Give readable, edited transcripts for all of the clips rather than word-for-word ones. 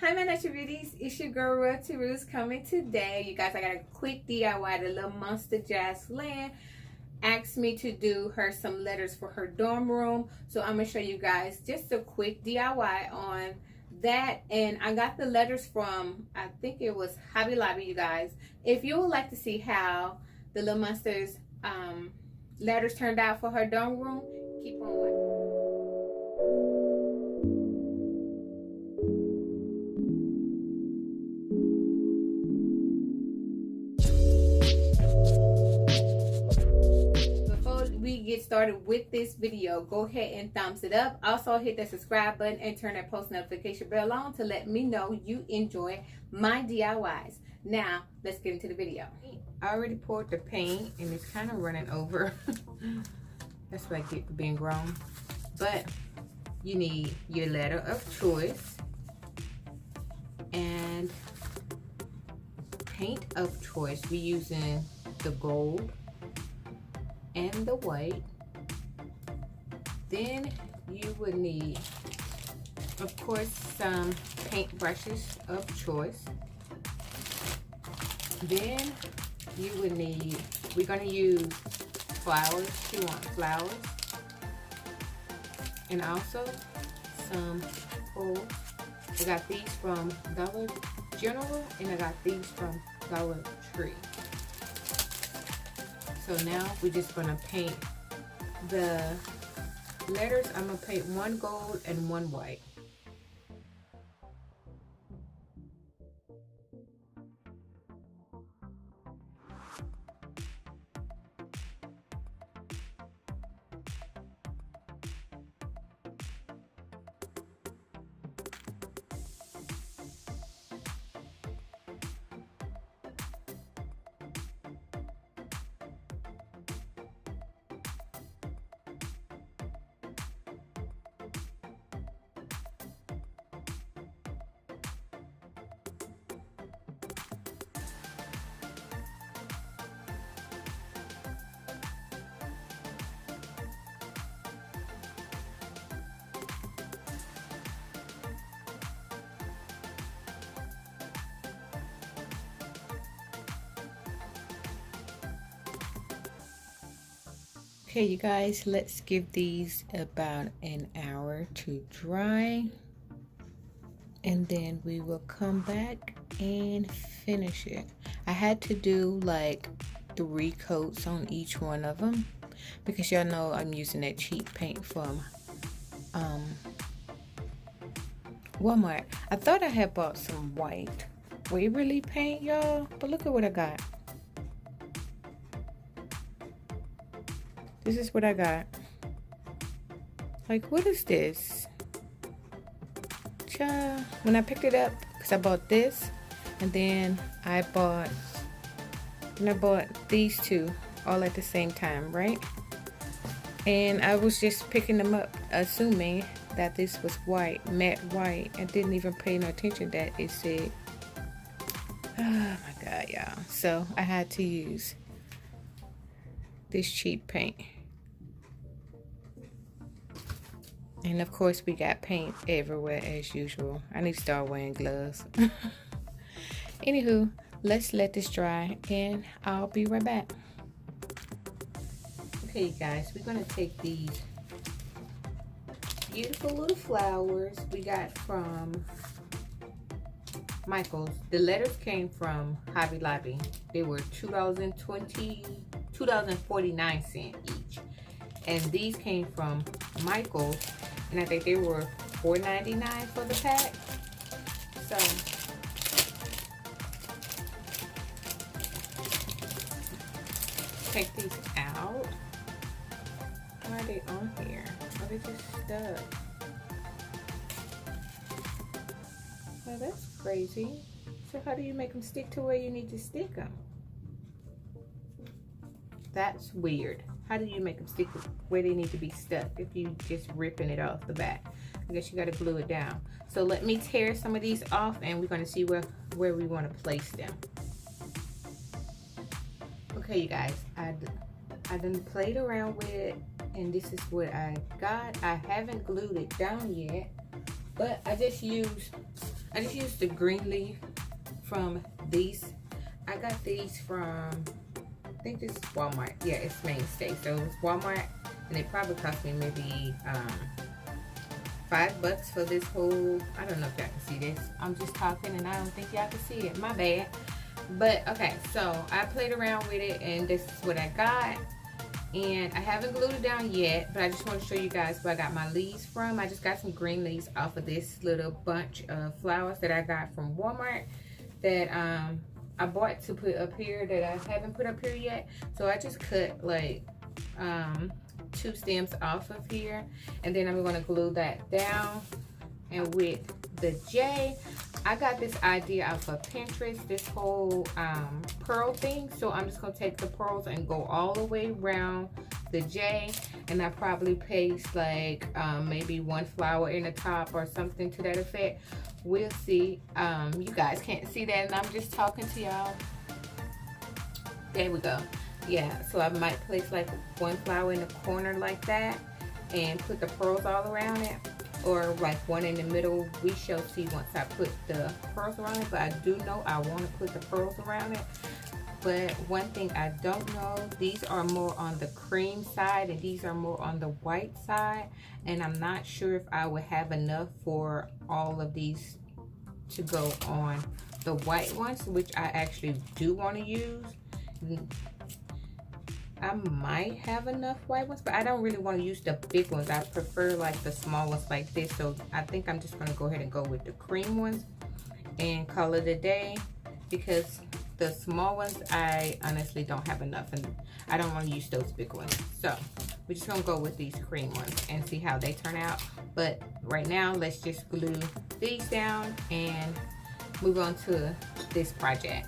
Hi my natural beauties, it's your girl Royalty Rose coming today. You guys, I got a quick DIY. The little monster Jaslyn asked me to do her some letters for her dorm room, so I'm gonna show you guys just a quick DIY on that. And I got the letters from, I think it was Hobby Lobby, you guys. If you would like to see how the little monster's letters turned out for her dorm room, keep on watching. We get started with this video, go ahead and thumbs it up. Also hit the subscribe button and turn that post notification bell on to let me know you enjoy my DIYs. Now let's get into the video. I already poured the paint and it's kind of running over. That's what I get for being grown. But you need your letter of choice and paint of choice. We're using the gold and the white. Then you would need, of course, some paint brushes of choice. Then you would need, we're gonna use flowers. You want flowers, and also some pulls. I got these from Dollar General and I got these from Dollar Tree. So now we're just gonna paint the letters. I'm gonna paint one gold and one white. Okay, you guys, let's give these about an hour to dry, and then we will come back and finish it. I had to do like 3 coats on each one of them because y'all know I'm using that cheap paint from Walmart. I thought I had bought some white Waverly paint, y'all, but look at what I got. This is what I got. Like, what is this? Child, when I picked it up, because I bought this, and then I bought these two all at the same time, right? And I was just picking them up, assuming that this was white, matte white. I didn't even pay no attention that it said, oh my God, y'all. So I had to use this cheap paint. And of course we got paint everywhere as usual. I need to start wearing gloves. Anywho, let's let this dry and I'll be right back. Okay guys, we're gonna take these beautiful little flowers we got from Michael's. The letters came from Hobby Lobby. They were $2.49 each. And these came from Michael's, and I think they were $4.99 for the pack. So take these out. Why are they on here? Are they just stuck? Well, that's crazy. So how do you make them stick to where you need to stick them? That's weird. How do you make them stick where they need to be stuck if you just ripping it off the back? I guess you got to glue it down. So let me tear some of these off and we're going to see where we want to place them. Okay, you guys, I done played around with it and this is what I got. I haven't glued it down yet, but I just used I just used the green leaf from these. I got these from, I think this is Walmart. Yeah, it's Mainstay. So it's Walmart, and it probably cost me maybe $5 for this whole, I don't know if y'all can see this. I'm just talking and I don't think y'all can see it. My bad. But okay, so I played around with it and this is what I got. And I haven't glued it down yet, but I just want to show you guys where I got my leaves from. I just got some green leaves off of this little bunch of flowers that I got from Walmart that I bought to put up here that I haven't put up here yet. So I just cut like 2 stems off of here, and then I'm going to glue that down. And with the J, I got this idea off of Pinterest, this whole pearl thing. So I'm just going to take the pearls and go all the way around the J, and I probably paste like maybe 1 flower in the top or something to that effect. We'll see. You guys can't see that, and I'm just talking to y'all. There we go. Yeah, so I might place like 1 flower in the corner like that and put the pearls all around it, or like 1 in the middle. We shall see once I put the pearls around it, but I do know I want to put the pearls around it. But one thing I don't know, these are more on the cream side and these are more on the white side, and I'm not sure if I would have enough for all of these to go on the white ones, which I actually do want to use. I might have enough white ones, but I don't really want to use the big ones. I prefer like the small ones like this. So I think I'm just going to go ahead and go with the cream ones and call it a day, because the small ones I honestly don't have enough and I don't want to use those big ones. So we're just going to go with these cream ones and see how they turn out. But right now, let's just glue these down and move on to this project.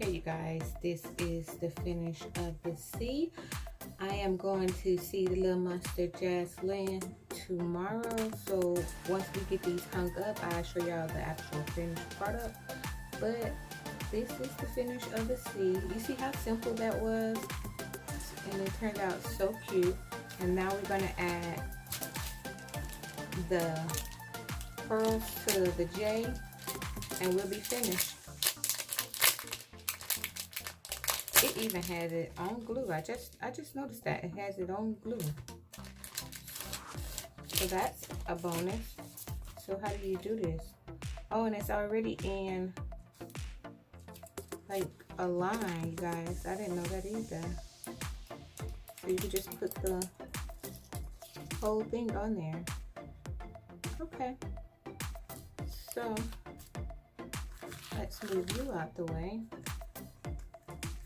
Okay, you guys, this is the finish of the C. I am going to see the little mustard Jaslyn tomorrow. So once we get these hung up, I'll show y'all the actual finished product. But this is the finish of the C. You see how simple that was? And it turned out so cute. And now we're going to add the pearls to the J and we'll be finished. It even has it on glue. I just noticed that it has it on glue. So that's a bonus. So how do you do this? Oh, and it's already in like a line, you guys. I didn't know that either. So you can just put the whole thing on there. Okay. So let's move you out the way.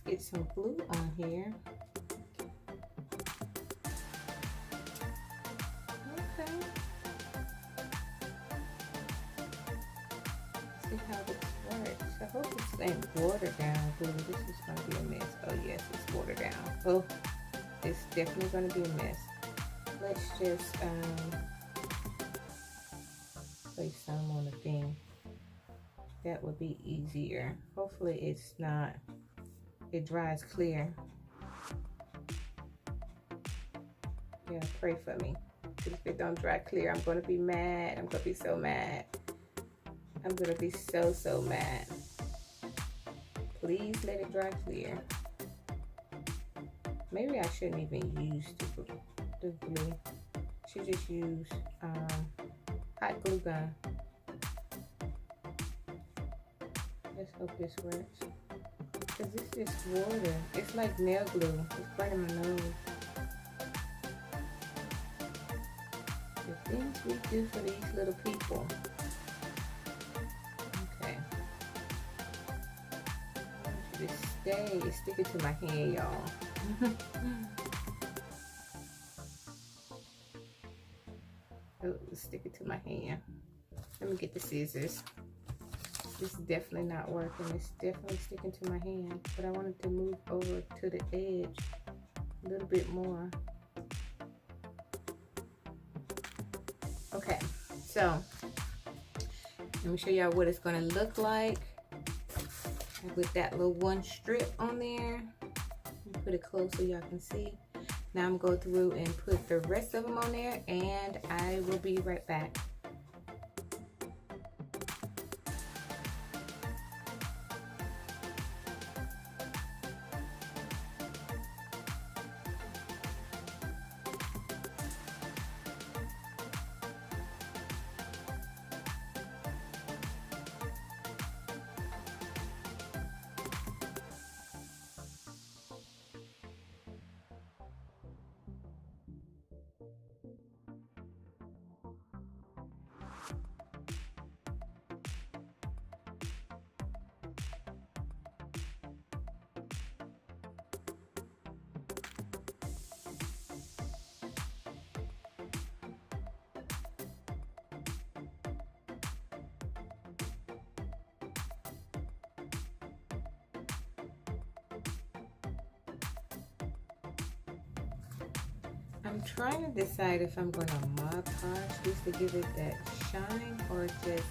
Get some glue on here. Okay. See how this works. I hope this ain't watered down glue. This is going to be a mess. Oh yes, it's watered down. Oh, it's definitely going to be a mess. Let's just place some on the thing. That would be easier. Hopefully it's not. It dries clear. Yeah, pray for me. Because if it don't dry clear, I'm going to be mad. I'm going to be so mad. I'm going to be so mad. Please let it dry clear. Maybe I shouldn't even use the glue. I should just use hot glue gun. Let's hope this works. Because it's just water. It's like nail glue. It's burning my nose. The things we do for these little people. Okay. It's sticking to my hand, y'all. Oh, it's sticking to my hand. Let me get the scissors. This is definitely not working. It's definitely sticking to my hand. But I wanted to move over to the edge a little bit more. Okay, so let me show y'all what it's gonna look like with that little one strip on there. Put it close so y'all can see. Now I'm going to go through and put the rest of them on there, and I will be right back. I'm trying to decide if I'm going to Mod Podge this to give it that shine or just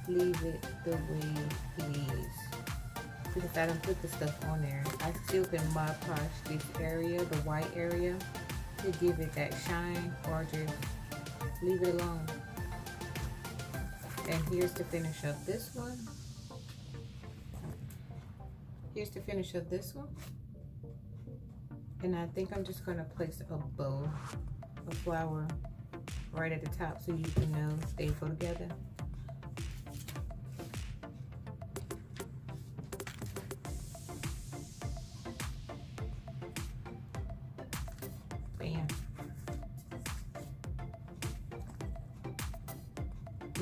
leave it the way it is. Because I don't put the stuff on there. I still can Mod Podge this area, the white area, to give it that shine or just leave it alone. And here's the finish of this one. Here's the finish of this one. And I think I'm just gonna place a bow, a flower, right at the top so you can know they go together. Bam.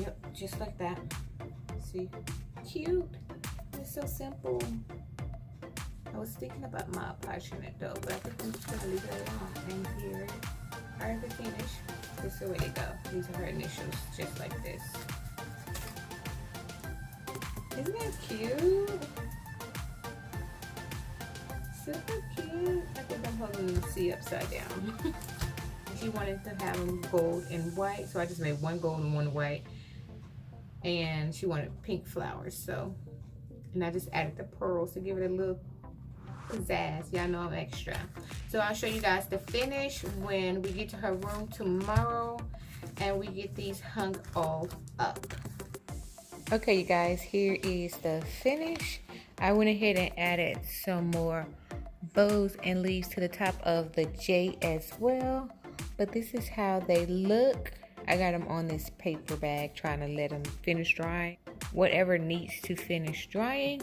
Yep, just like that. See? Cute. It's so simple. I was thinking about Mod Podging it though, but I think I'm just gonna leave it alone. And here are the finish. This is the way they go. These are her initials, just like this. Isn't that cute? Super cute. I think I'm holding the C upside down. She wanted to have them gold and white, so I just made one gold and one white. And she wanted pink flowers, so. And I just added the pearls to give it a little pizzazz. Y'all know I'm extra. So I'll show you guys the finish when we get to her room tomorrow and we get these hung all up. Okay, you guys, here is the finish. I went ahead and added some more bows and leaves to the top of the J as well, but this is how they look. I got them on this paper bag, trying to let them finish drying, whatever needs to finish drying.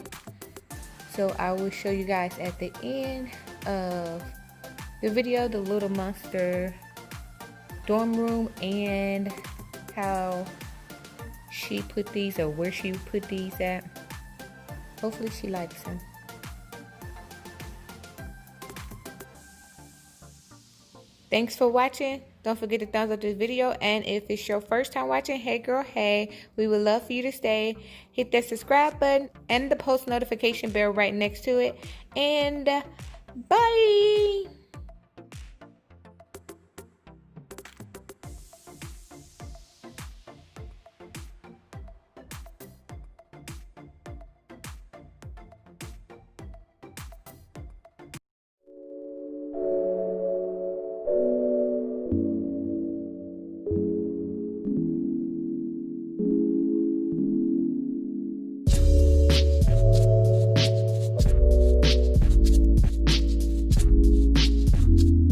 So I will show you guys at the end of the video the little monster dorm room and how she put these, or where she put these at. Hopefully she likes them. Thanks for watching. Don't forget to thumbs up this video, and if it's your first time watching, hey girl, hey, we would love for you to stay. Hit that subscribe button and the post notification bell right next to it, and bye.